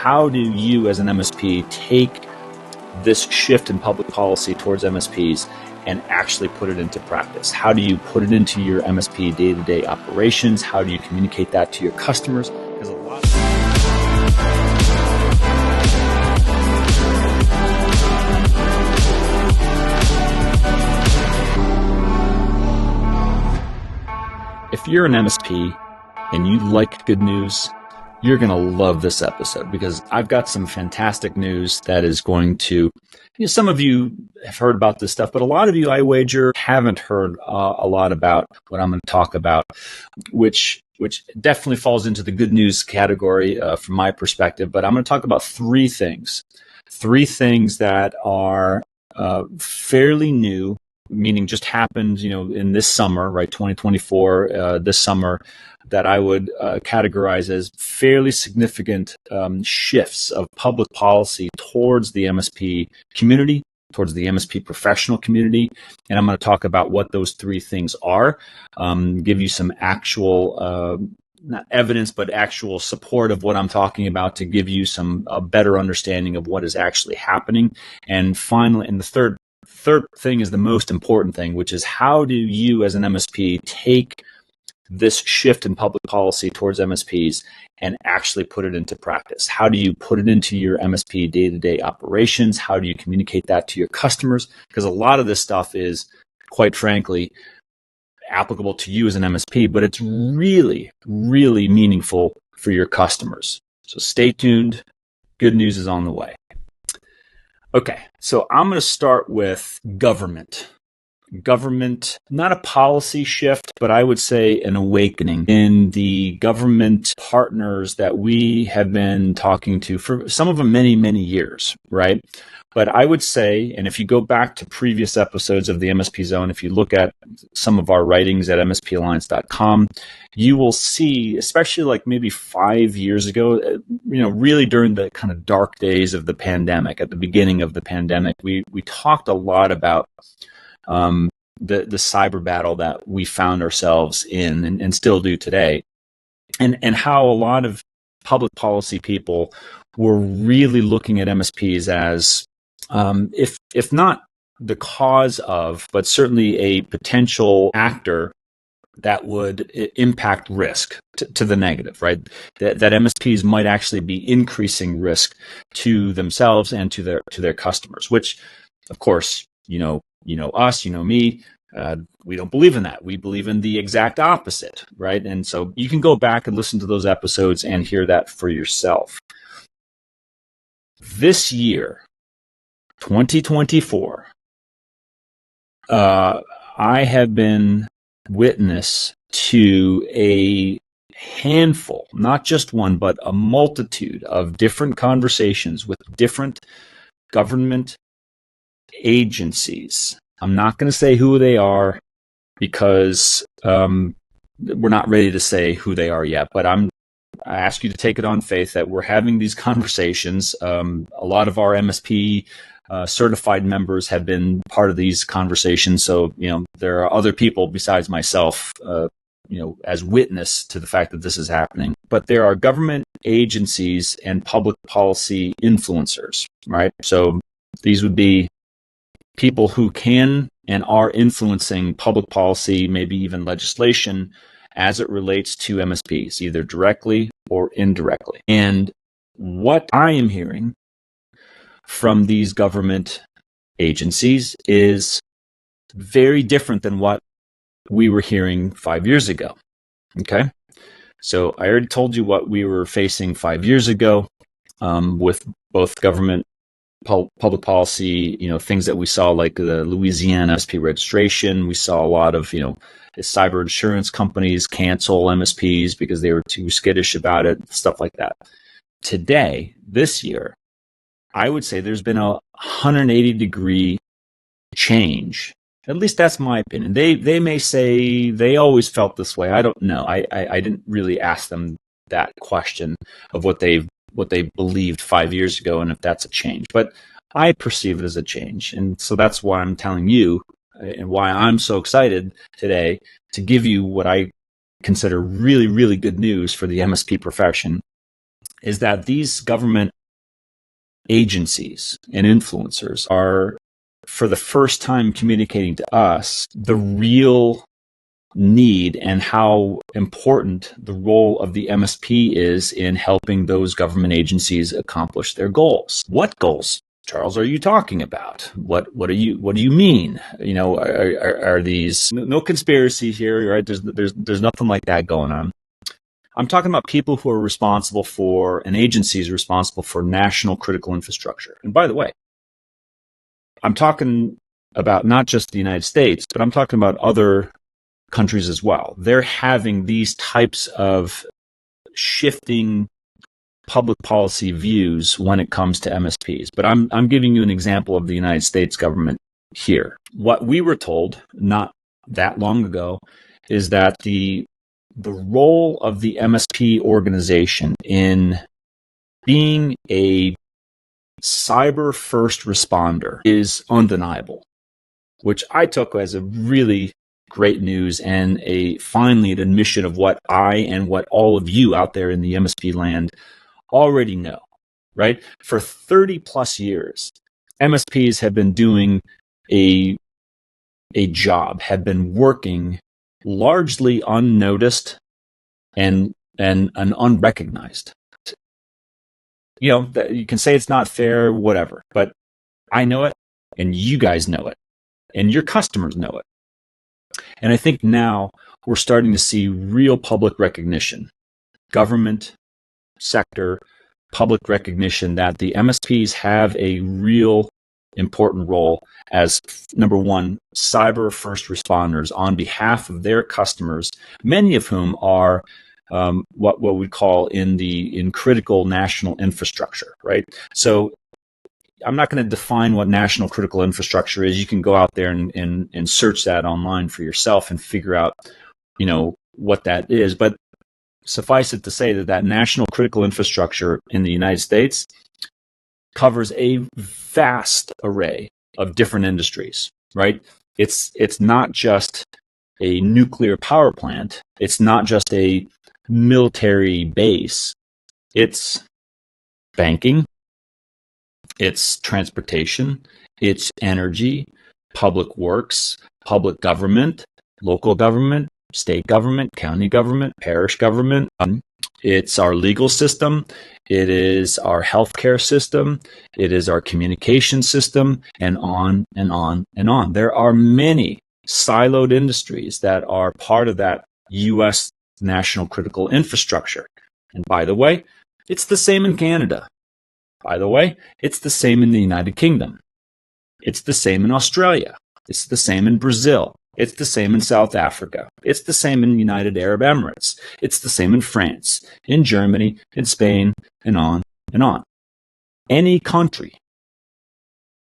how do you as an MSP take this shift in public policy towards MSPs and actually put it into practice? How do you put it into your MSP day-to-day operations? How do you communicate that to your customers? Because a lot If you're an MSP and you like good news, you're going to love this episode because I've got some fantastic news that is going to, some of you have heard about this stuff, but a lot of you, I wager, haven't heard a lot about what I'm going to talk about, which definitely falls into the good news category from my perspective. But I'm going to talk about three things that are fairly new, meaning just happened, in this summer, right? 2024, this summer, that I would categorize as fairly significant shifts of public policy towards the MSP community, towards the MSP professional community. And I'm going to talk about what those three things are, give you some actual, not evidence, but actual support of what I'm talking about to give you a better understanding of what is actually happening. And finally, and the third thing is the most important thing, which is how do you as an MSP take this shift in public policy towards MSPs and actually put it into practice? How do you put it into your MSP day-to-day operations? How do you communicate that to your customers? Because a lot of this stuff is, quite frankly, applicable to you as an MSP, but it's really, really meaningful for your customers. So stay tuned. Good news is on the way. Okay, so I'm going to start with government. Government, not a policy shift, but I would say an awakening in the government partners that we have been talking to for some of them many, many years, right? But I would say, and if you go back to previous episodes of the MSPZone, if you look at some of our writings at mspalliance.com, you will see, especially like maybe 5 years ago, really during the kind of dark days of the pandemic, at the beginning of the pandemic, we talked a lot about the cyber battle that we found ourselves in and still do today, and how a lot of public policy people were really looking at MSPs as, if not the cause of, but certainly a potential actor that would impact risk to the negative, right? That MSPs might actually be increasing risk to themselves and to their customers, which, of course, us, me, we don't believe in that. We believe in the exact opposite, right? And so you can go back and listen to those episodes and hear that for yourself. This year, 2024, I have been witness to a handful, not just one, but a multitude of different conversations with different government agencies. I'm not going to say who they are because we're not ready to say who they are yet, but I ask you to take it on faith that we're having these conversations. A lot of our MSP certified members have been part of these conversations. So, there are other people besides myself, as witness to the fact that this is happening. But there are government agencies and public policy influencers, right? So these would be people who can and are influencing public policy, maybe even legislation, as it relates to MSPs, either directly or indirectly. And what I am hearing from these government agencies is very different than what we were hearing 5 years ago. Okay? So I already told you what we were facing 5 years ago with both government public policy, things that we saw, like the Louisiana MSP registration. We saw a lot of, cyber insurance companies cancel MSPs because they were too skittish about it, stuff like that. Today, this year, I would say there's been a 180-degree change. At least that's my opinion. They may say they always felt this way. I don't know. I didn't really ask them that question of what they believed 5 years ago and if that's a change. But I perceive it as a change. And so that's why I'm telling you and why I'm so excited today to give you what I consider really, really good news for the MSP profession. is that these government agencies and influencers are, for the first time, communicating to us the real need and how important the role of the MSP is in helping those government agencies accomplish their goals. What goals, Charles, are you talking about? What do you mean? Are these no conspiracy here, right? There's nothing like that going on. I'm talking about people who are responsible for, and agencies responsible for, national critical infrastructure. And by the way, I'm talking about not just the United States, but I'm talking about other countries as well. They're having these types of shifting public policy views when it comes to MSPs. But I'm giving you an example of the United States government here. What we were told not that long ago is that the role of the MSP organization in being a cyber first responder is undeniable, which I took as a really great news and finally an admission of what I and what all of you out there in the MSP land already know, right? For 30 plus years, MSPs have been doing a job, have been working largely unnoticed and unrecognized. You can say it's not fair, whatever, but I know it and you guys know it and your customers know it. And I think now we're starting to see real public recognition, government sector public recognition that the MSPs have a real important role as, number one, cyber first responders on behalf of their customers, many of whom are what we call in critical national infrastructure, right? So I'm not going to define what national critical infrastructure is. You can go out there and search that online for yourself and figure out, what that is. But suffice it to say that national critical infrastructure in the United States covers a vast array of different industries, right? It's not just a nuclear power plant. It's not just a military base. It's banking. It's transportation, it's energy, public works, public government, local government, state government, county government, parish government. It's our legal system. It is our healthcare system. It is our communication system, and on and on and on. There are many siloed industries that are part of that U.S. national critical infrastructure. And by the way, it's the same in Canada. By the way, it's the same in the United Kingdom. It's the same in Australia. It's the same in Brazil. It's the same in South Africa. It's the same in the United Arab Emirates. It's the same in France, in Germany, in Spain, and on and on. Any country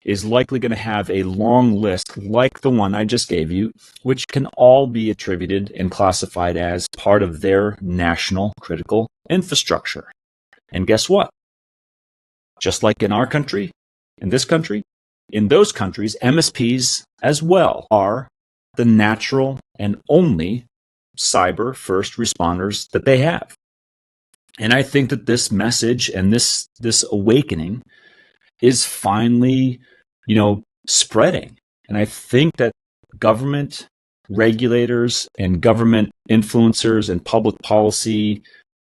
is likely going to have a long list like the one I just gave you, which can all be attributed and classified as part of their national critical infrastructure. And guess what? Just like in our country, in this country, in those countries, MSPs as well are the natural and only cyber first responders that they have. And I think that this message and this awakening is finally, spreading. And I think that government regulators and government influencers and public policy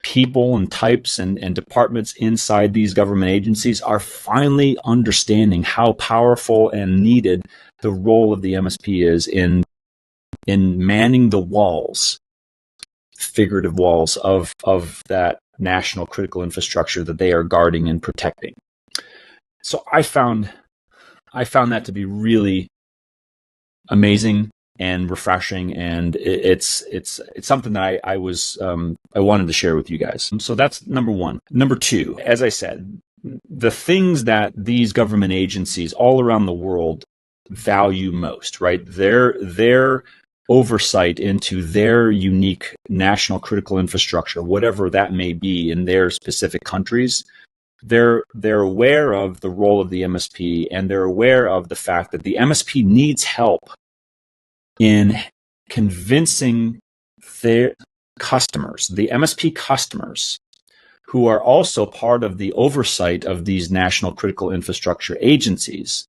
people and types and departments inside these government agencies are finally understanding how powerful and needed the role of the MSP is in manning the walls, figurative walls of that national critical infrastructure that they are guarding and protecting. So I found that to be really amazing and refreshing, and it's something that I wanted to share with you guys. So that's number one. Number two, as I said, the things that these government agencies all around the world value most, right? Their oversight into their unique national critical infrastructure, whatever that may be in their specific countries. They're aware of the role of the MSP, and they're aware of the fact that the MSP needs help in convincing their customers, the MSP customers, who are also part of the oversight of these national critical infrastructure agencies.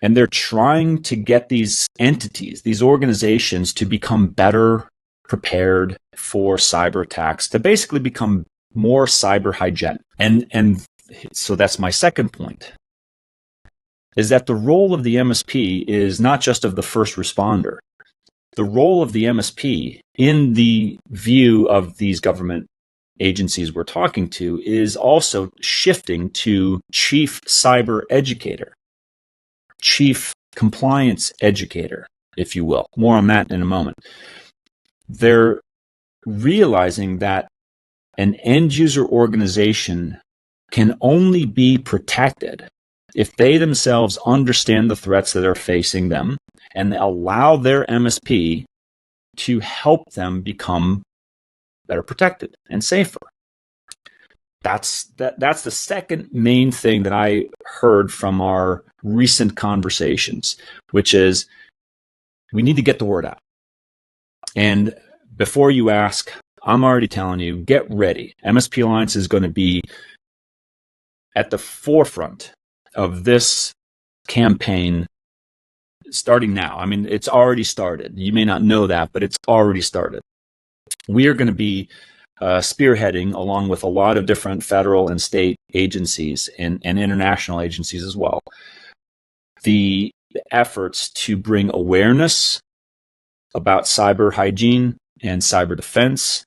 And they're trying to get these entities, these organizations, to become better prepared for cyber attacks, to basically become more cyber hygienic. And so that's my second point, is that the role of the MSP is not just of the first responder. The role of the MSP in the view of these government agencies we're talking to is also shifting to chief cyber educator, chief compliance educator, if you will. More on that in a moment. They're realizing that an end user organization can only be protected if they themselves understand the threats that are facing them and allow their MSP to help them become better protected and safer. That's the second main thing that I heard from our recent conversations, which is we need to get the word out. And before you ask, I'm already telling you, get ready. MSP Alliance is going to be at the forefront of this campaign starting now. I mean, it's already started. You may not know that, but it's already started. We are going to be spearheading, along with a lot of different federal and state agencies and international agencies as well, the efforts to bring awareness about cyber hygiene and cyber defense,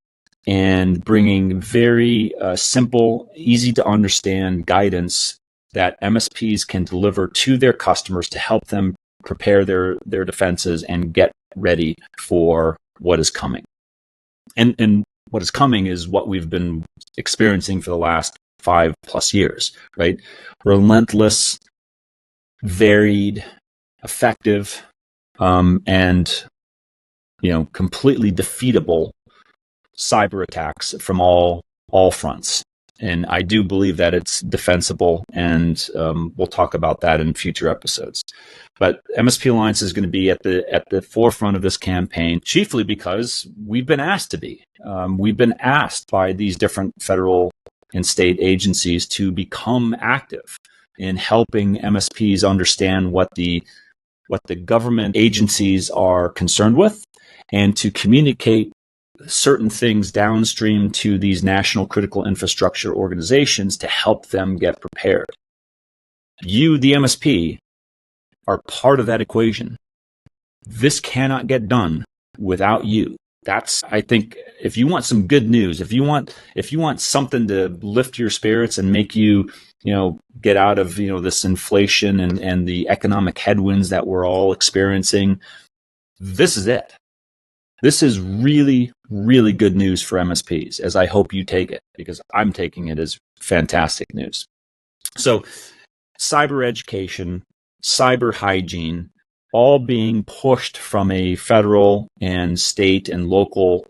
and bringing very simple, easy to understand guidance that MSPs can deliver to their customers to help them prepare their defenses and get ready for what is coming. And what is coming is what we've been experiencing for the last 5+ years, right? Relentless, varied, effective, and completely defeatable cyber attacks from all fronts. And I do believe that it's defensible, and we'll talk about that in future episodes. But MSP Alliance is going to be at the forefront of this campaign, chiefly because we've been asked to be. We've been asked by these different federal and state agencies to become active in helping MSPs understand what the government agencies are concerned with, and to communicate certain things downstream to these national critical infrastructure organizations to help them get prepared. You, the MSP, are part of that equation. This cannot get done without you. That's, I think, if you want some good news, if you want something to lift your spirits and make you, get out of, this inflation and the economic headwinds that we're all experiencing, this is it. This is really, really good news for MSPs, as I hope you take it, because I'm taking it as fantastic news. So, cyber education, cyber hygiene, all being pushed from a federal and state and local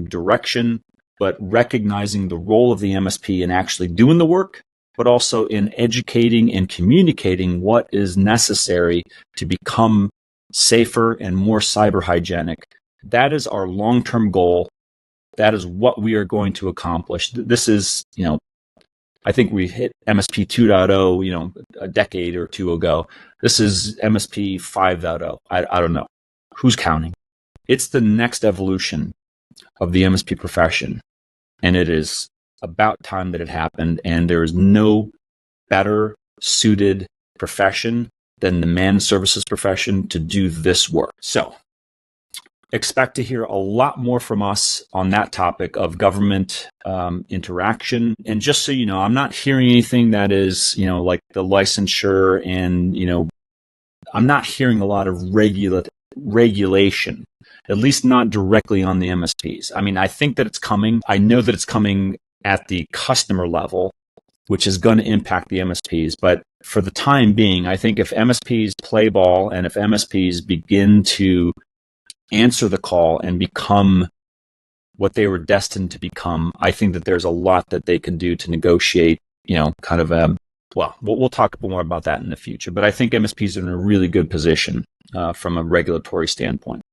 direction, but recognizing the role of the MSP in actually doing the work, but also in educating and communicating what is necessary to become safer and more cyber hygienic. That is our long-term goal. That is what we are going to accomplish. This is, I think we hit MSP 2.0, a decade or two ago. This is MSP 5.0. I don't know. Who's counting? It's the next evolution of the MSP profession. And it is about time that it happened. And there is no better suited profession than the managed services profession to do this work. So, expect to hear a lot more from us on that topic of government interaction. And just so you know, I'm not hearing anything that is, like the licensure and, I'm not hearing a lot of regulation, at least not directly on the MSPs. I mean, I think that it's coming. I know that it's coming at the customer level, which is going to impact the MSPs. But for the time being, I think if MSPs play ball and if MSPs begin to answer the call and become what they were destined to become, I think that there's a lot that they can do to negotiate, kind of we'll talk more about that in the future. But I think MSPs are in a really good position from a regulatory standpoint.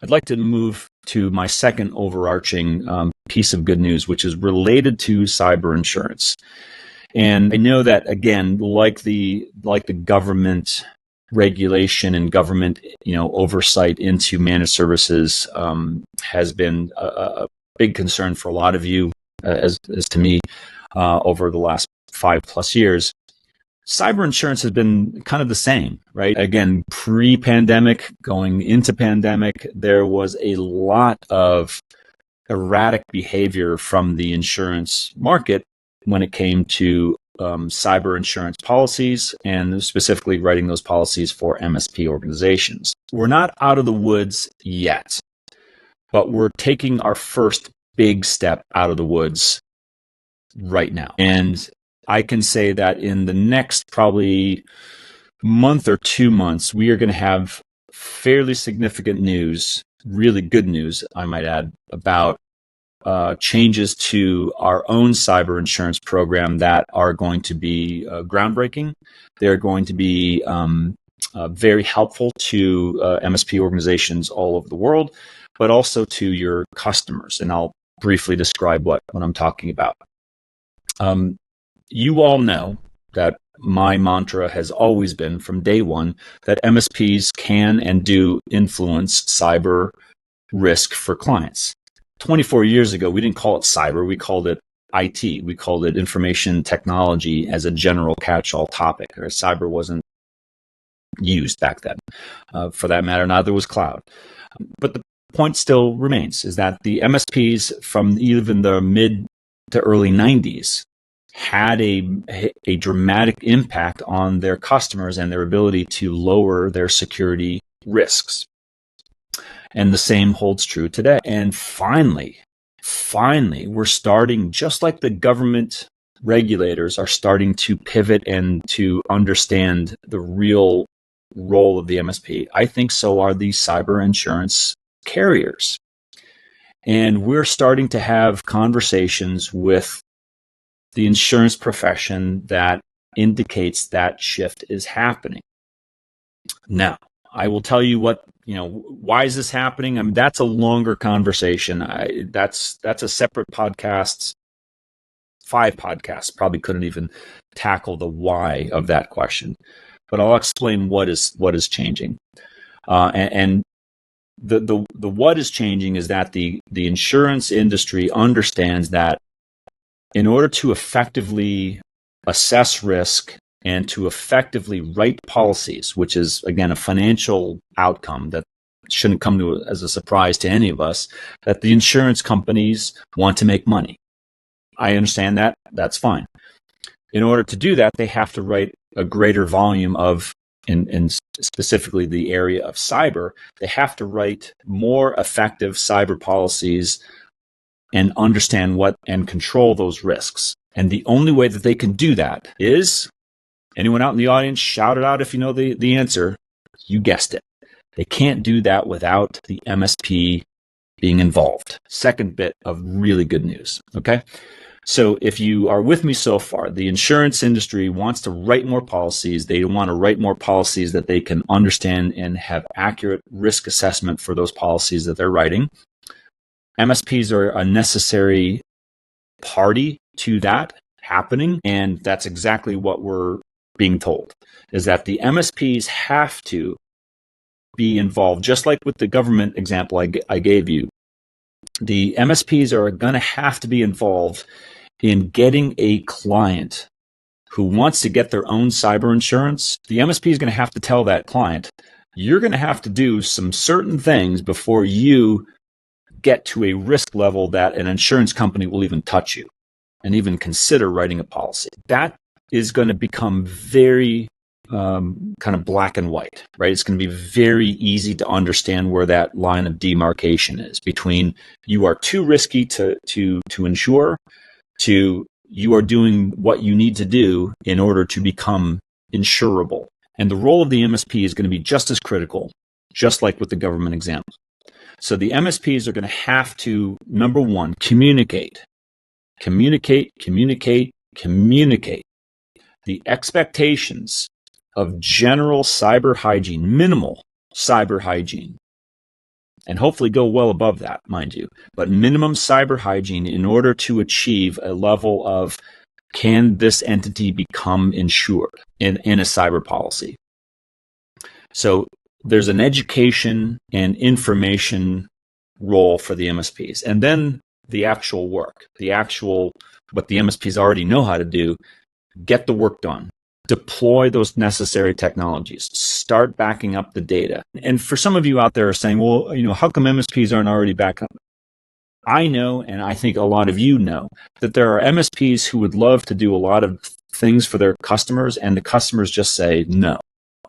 I'd like to move to my second overarching piece of good news, which is related to cyber insurance. And I know that, again, like the government regulation and government, oversight into managed services has been a big concern for a lot of you, as to me, over the last 5+ years. Cyber insurance has been kind of the same, right? Again, pre-pandemic, going into pandemic, there was a lot of erratic behavior from the insurance market when it came to cyber insurance policies, and specifically writing those policies for MSP organizations. We're not out of the woods yet, but we're taking our first big step out of the woods right now. And I can say that in the next probably month or 2 months, we are going to have fairly significant news, really good news, I might add, about changes to our own cyber insurance program that are going to be groundbreaking. They're going to be very helpful to MSP organizations all over the world, but also to your customers. And I'll briefly describe what I'm talking about. You all know that my mantra has always been from day one that MSPs can and do influence cyber risk for clients. 24 years ago, we didn't call it cyber, we called it IT. We called it information technology as a general catch-all topic. Or cyber wasn't used back then. For that matter, neither was cloud. But the point still remains, is that the MSPs from even the mid to early 90s had a dramatic impact on their customers and their ability to lower their security risks. And the same holds true today. And finally, we're starting, just like the government regulators are starting to pivot and to understand the real role of the MSP. I think so are the cyber insurance carriers. And we're starting to have conversations with the insurance profession that indicates that shift is happening. Now, I will tell you why is this happening? I mean, that's a longer conversation. That's a separate podcast. 5 podcasts probably couldn't even tackle the why of that question. But I'll explain what is changing. And the what is changing is that the insurance industry understands that in order to effectively assess risk and to effectively write policies, which is, again, a financial outcome that shouldn't come as a surprise to any of us, that the insurance companies want to make money. I understand that. That's fine. In order to do that, they have to write a greater volume of, in specifically the area of cyber, they have to write more effective cyber policies and understand what and control those risks. And the only way that they can do that is, anyone out in the audience, shout it out if you know the answer. You guessed it. They can't do that without the MSP being involved. Second bit of really good news. Okay. So if you are with me so far, the insurance industry wants to write more policies. They want to write more policies that they can understand and have accurate risk assessment for those policies that they're writing. MSPs are a necessary party to that happening. And that's exactly what we're being told, is that the MSPs have to be involved, just like with the government example I gave you. The MSPs are going to have to be involved in getting a client who wants to get their own cyber insurance. The MSP is going to have to tell that client, you're going to have to do some certain things before you get to a risk level that an insurance company will even touch you and even consider writing a policy. That is going to become very kind of black and white, right? It's going to be very easy to understand where that line of demarcation is between you are too risky to insure, to you are doing what you need to do in order to become insurable. And the role of the MSP is going to be just as critical, just like with the government example. So the MSPs are going to have to, number one, communicate the expectations of general cyber hygiene, minimal cyber hygiene, and hopefully go well above that, mind you. But minimum cyber hygiene in order to achieve a level of, can this entity become insured in a cyber policy? So there's an education and information role for the MSPs. And then the actual work, what the MSPs already know how to do, get the work done. Deploy those necessary technologies. Start backing up the data. And for some of you out there are saying, well, how come MSPs aren't already back up? I know, and I think a lot of you know, that there are MSPs who would love to do a lot of things for their customers, and the customers just say, no,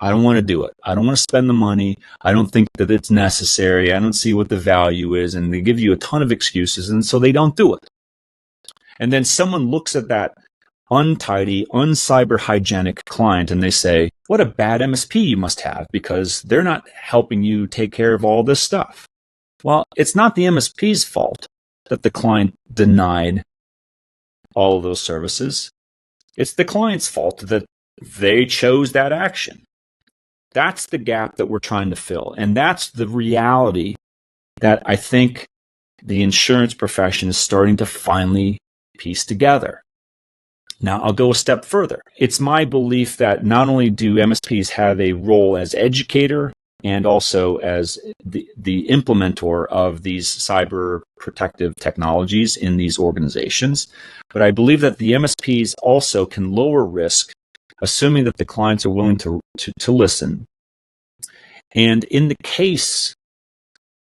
I don't want to do it. I don't want to spend the money. I don't think that it's necessary. I don't see what the value is. And they give you a ton of excuses, and so they don't do it. And then someone looks at that untidy, uncyber hygienic client and they say, what a bad MSP you must have because they're not helping you take care of all this stuff. Well, it's not the MSP's fault that the client denied all of those services. It's the client's fault that they chose that action. That's the gap that we're trying to fill. And that's the reality that I think the insurance profession is starting to finally piece together. Now, I'll go a step further. It's my belief that not only do MSPs have a role as educator and also as the implementer of these cyber protective technologies in these organizations, but I believe that the MSPs also can lower risk, assuming that the clients are willing to listen. And in the case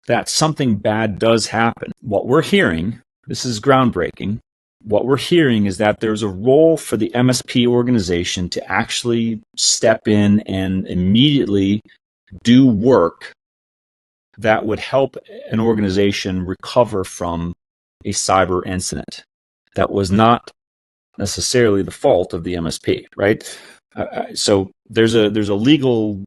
that something bad does happen, what we're hearing, this is groundbreaking, what we're hearing is that there's a role for the MSP organization to actually step in and immediately do work that would help an organization recover from a cyber incident that was not necessarily the fault of the MSP, right? So there's a legal,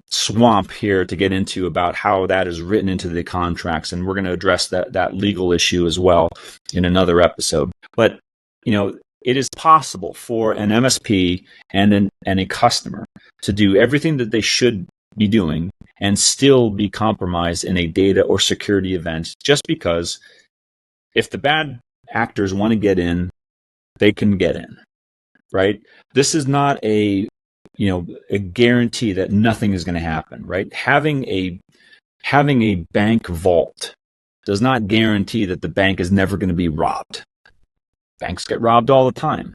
swamp here to get into about how that is written into the contracts, and we're going to address that legal issue as well in another episode. But it is possible for an MSP and a customer to do everything that they should be doing and still be compromised in a data or security event, just because if the bad actors want to get in, they can get in, right? This is not a guarantee that nothing is going to happen, right? Having a bank vault does not guarantee that the bank is never going to be robbed. Banks get robbed all the time.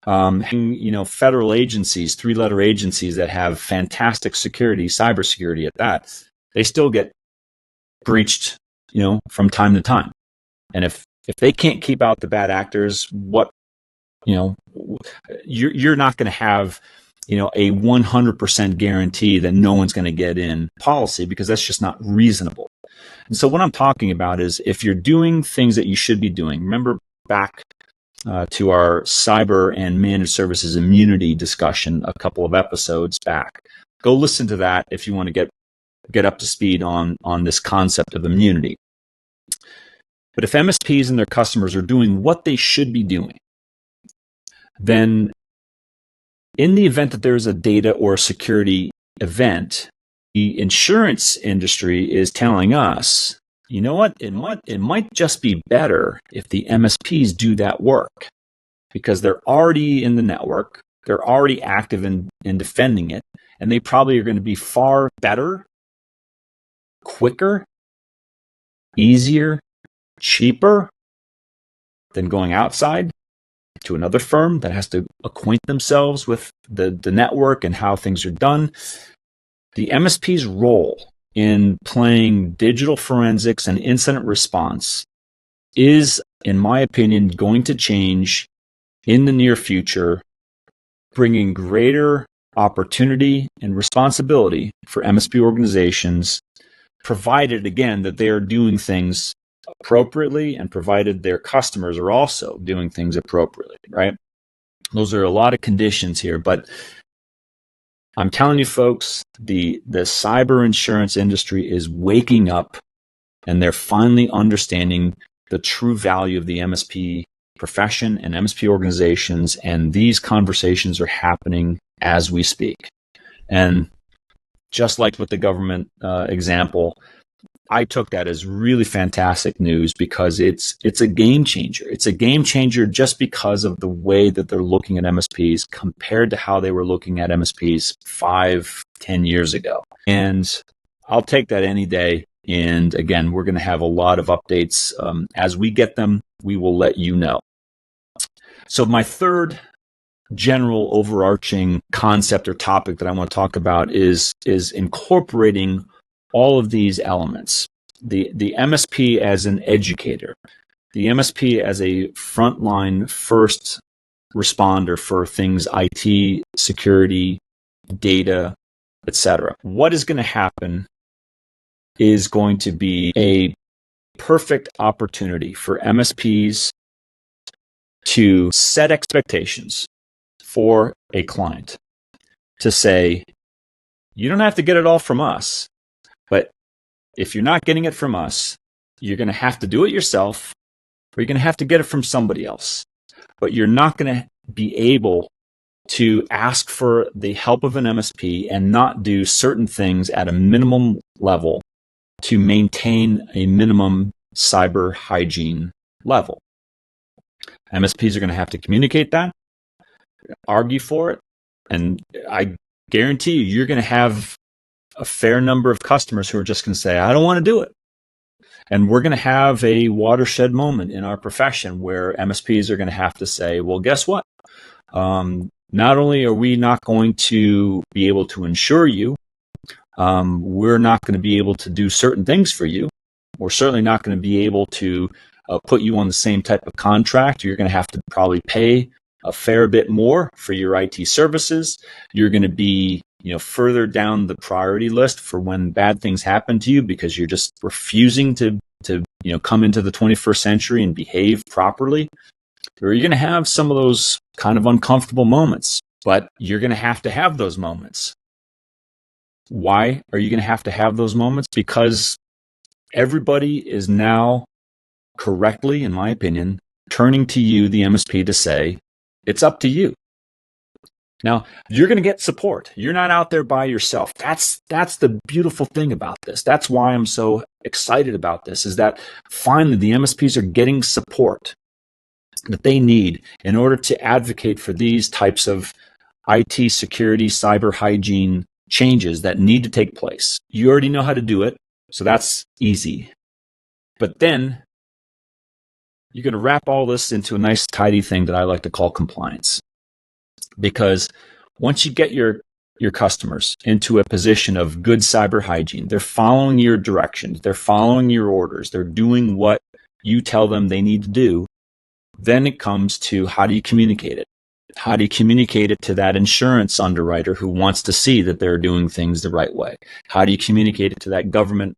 Federal agencies, 3-letter agencies that have fantastic security, cybersecurity at that, they still get breached, from time to time. And if they can't keep out the bad actors, you're not going to have a 100% guarantee that no one's going to get in policy, because that's just not reasonable. And so what I'm talking about is if you're doing things that you should be doing, remember back to our cyber and managed services immunity discussion a couple of episodes back. Go listen to that if you want to get up to speed on this concept of immunity. But if MSPs and their customers are doing what they should be doing, then in the event that there's a data or security event, the insurance industry is telling us, you know what, it might just be better if the MSPs do that work, because they're already in the network, they're already active in defending it, and they probably are going to be far better, quicker, easier, cheaper than going outside to another firm that has to acquaint themselves with the network and how things are done. The MSP's role in playing digital forensics and incident response is, in my opinion, going to change in the near future, bringing greater opportunity and responsibility for MSP organizations, provided, again, that they are doing things appropriately and provided their customers are also doing things appropriately, right? Those are a lot of conditions here, but I'm telling you folks, the cyber insurance industry is waking up, and they're finally understanding the true value of the MSP profession and MSP organizations, and these conversations are happening as we speak. And just like with the government example, I took that as really fantastic news because it's a game changer. It's a game changer just because of the way that they're looking at MSPs compared to how they were looking at MSPs 5-10 years ago. And I'll take that any day. And again, we're going to have a lot of updates. As we get them, we will let you know. So my third general overarching concept or topic that I want to talk about is incorporating all of these elements. The MSP as an educator, the MSP as a frontline first responder for things IT, security, data, etc. What is going to happen is going to be a perfect opportunity for MSPs to set expectations for a client to say, you don't have to get it all from us, but if you're not getting it from us, you're going to have to do it yourself, or you're going to have to get it from somebody else. But you're not going to be able to ask for the help of an MSP and not do certain things at a minimum level to maintain a minimum cyber hygiene level. MSPs are going to have to communicate that, argue for it, and I guarantee you're going to have a fair number of customers who are just going to say, I don't want to do it. And we're going to have a watershed moment in our profession where MSPs are going to have to say, well, guess what? Not only are we not going to be able to insure you, we're not going to be able to do certain things for you. We're certainly not going to be able to put you on the same type of contract. You're going to have to probably pay a fair bit more for your IT services. You're going to be further down the priority list for when bad things happen to you because you're just refusing to come into the 21st century and behave properly. Or you're going to have some of those kind of uncomfortable moments, but you're going to have those moments. Why are you going to have those moments? Because everybody is now correctly, in my opinion, turning to you, the MSP, to say, it's up to you. Now, you're going to get support. You're not out there by yourself. That's the beautiful thing about this. That's why I'm so excited about this, is that finally the MSPs are getting support that they need in order to advocate for these types of IT security, cyber hygiene changes that need to take place. You already know how to do it, so that's easy. But then you're going to wrap all this into a nice, tidy thing that I like to call compliance. Because once you get your customers into a position of good cyber hygiene, they're following your directions, they're following your orders, they're doing what you tell them they need to do, then it comes to how do you communicate it? How do you communicate it to that insurance underwriter who wants to see that they're doing things the right way? How do you communicate it to that government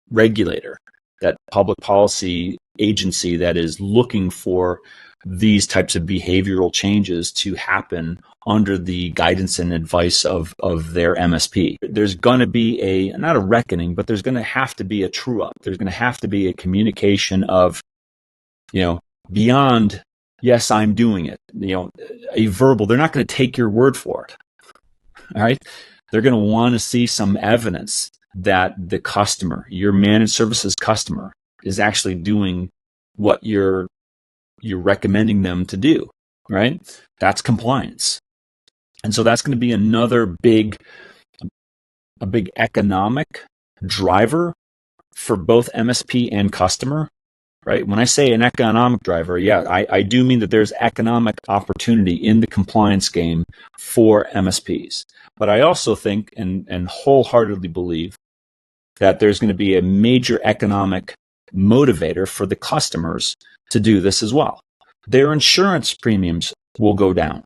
regulator, that public policy agency that is looking for these types of behavioral changes to happen under the guidance and advice of their MSP? There's going to be not a reckoning, but there's going to have to be a true up. There's going to have to be a communication of, beyond, yes, I'm doing it, a verbal. They're not going to take your word for it. All right. They're going to want to see some evidence that the customer, your managed services customer, is actually doing what you're recommending them to do, right? That's compliance. And so that's going to be another big economic driver for both MSP and customer, right? When I say an economic driver, I do mean that there's economic opportunity in the compliance game for MSPs. But I also think and wholeheartedly believe that there's going to be a major economic motivator for the customers to do this as well. Their insurance premiums will go down.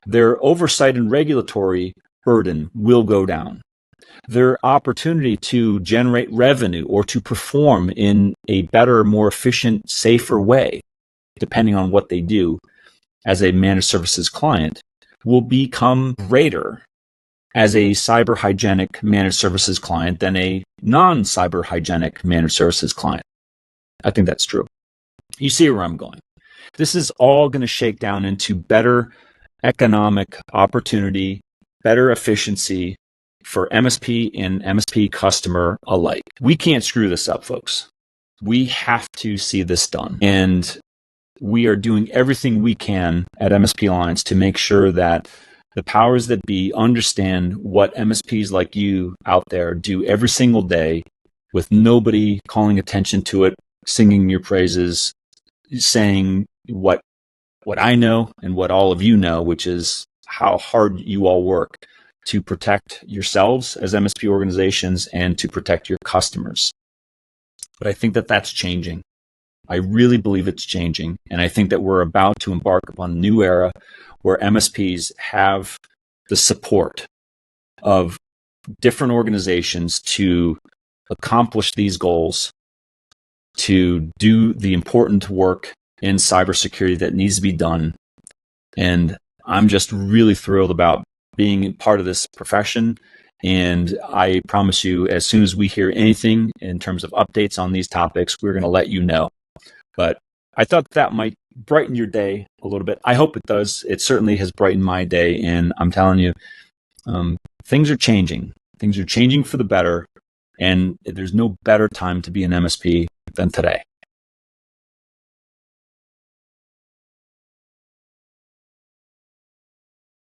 Their oversight and regulatory burden will go down. Their opportunity to generate revenue or to perform in a better, more efficient, safer way, depending on what they do as a managed services client, will become greater as a cyber hygienic managed services client than a non-cyber hygienic managed services client. I think that's true. You see where I'm going. This is all going to shake down into better economic opportunity, better efficiency for MSP and MSP customer alike. We can't screw this up, folks. We have to see this done. And we are doing everything we can at MSP Alliance to make sure that the powers that be understand what MSPs like you out there do every single day with nobody calling attention to it, singing your praises, saying what I know and what all of you know, which is how hard you all work to protect yourselves as MSP organizations and to protect your customers. But I think that that's changing. I really believe it's changing. And I think that we're about to embark upon a new era where MSPs have the support of different organizations to accomplish these goals, to do the important work in cybersecurity that needs to be done. And I'm just really thrilled about being part of this profession. And I promise you, as soon as we hear anything in terms of updates on these topics, we're going to let you know. But I thought that might brighten your day a little bit. I hope it does. It certainly has brightened my day. And I'm telling you, things are changing. Things are changing for the better. And there's no better time to be an MSP than today.